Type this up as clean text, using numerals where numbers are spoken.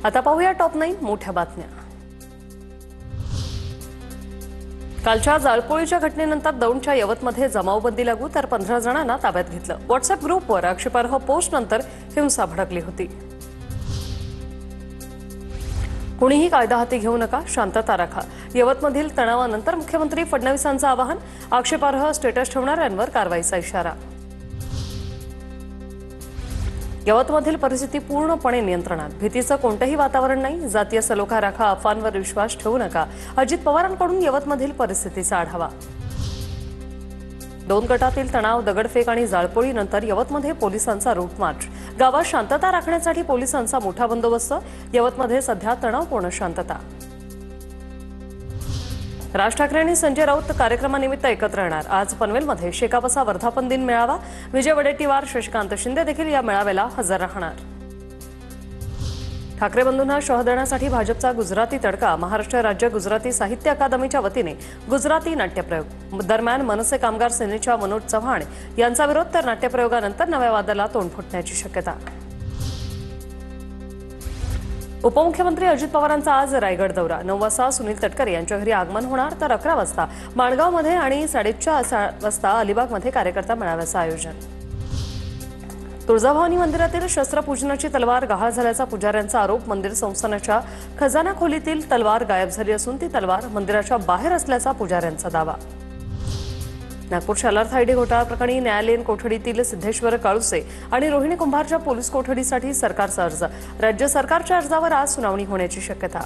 आता पाहूया टॉप 9 मोठ्या बातम्या। कालच्या जाळपोळीच्या घटनेनंतर दौंडच्या यवतमध्ये जमावबंदी लागू, तर 15 जणांना ताब्यात घेतलं। व्हॉट्सअप ग्रुपवर आक्षेपार्ह पोस्ट नंतर हिंसा भडकली होती। कुणीही कायदा हाती घेऊ नका, शांतता राखा। यवतमधील तणावानंतर मुख्यमंत्री फडणवीसांचं आवाहन, आक्षेपार्ह स्टेटस ठेवणाऱ्यांवर कारवाईचा इशारा। यवतमधील परिस्थिती पूर्णपणे नियंत्रणात, भीतीचं कोणतंही वातावरण नाही। जातीय सलोखा राखा, अफवांवर विश्वास ठेवू नका। अजित पवारांकडून यवतमधील परिस्थितीचा आढावा। 2 गटातील तणाव, दगडफेक आणि जाळपोळीनंतर यवतमध्ये पोलिसांचा रूट मार्च। गावात शांतता राखण्यासाठी पोलिसांचा मोठा बंदोबस्त। यवतमध्ये सध्या तणावपूर्ण शांतता। राज ठाकरे आणि संजय राऊत कार्यक्रमानिमित्त एकत्र येणार। आज पनवेलमध्ये शेकापचा वर्धापन दिन मेळावा। विजय वडेट्टीवार, शशिकांत शिंदे देखील या मेळाव्याला हजर राहणार। ठाकरे बंधूंना शह देण्यासाठी भाजपचा गुजराती तडका। महाराष्ट्र राज्य गुजराती साहित्य अकादमीच्या वतीने गुजराती नाट्यप्रयोग। दरम्यान मनसे कामगार सेनेच्या मनोज चव्हाण यांचा विरोध, तर नाट्यप्रयोगानंतर नव्या वादाला तोंड फुटण्याची शक्यता। उपमुख्यमंत्री अजित पवारांचा आज रायगड दौरा। 9 वाजता सुनील तटकरे यांच्या घरी आगमन होणार, तर 11 वाजता माणगावमध्ये आणि 4:30 वाजता अलिबागमध्ये कार्यकर्ता मेळाव्याचं आयोजन। तुळजाभवानी मंदिरातील शस्त्रपूजनाची तलवार गहाळ झाल्याचा पुजाऱ्यांचा आरोप। मंदिर संस्थानाच्या खजाना खोलीतील तलवार गायब झाली असून ती तलवार मंदिराच्या बाहेर असल्याचा पुजाऱ्यांचा दावा। नागपूर शालार्थ आयडी घोटाळा प्रकरणी न्यायालयीन कोठडीतील सिद्धेश्वर काळुसे आणि रोहिणी कुंभारच्या पोलीस कोठडीसाठी सरकारचा अर्ज। राज्य सरकारच्या अर्जावर आज सुनावणी होण्याची शक्यता।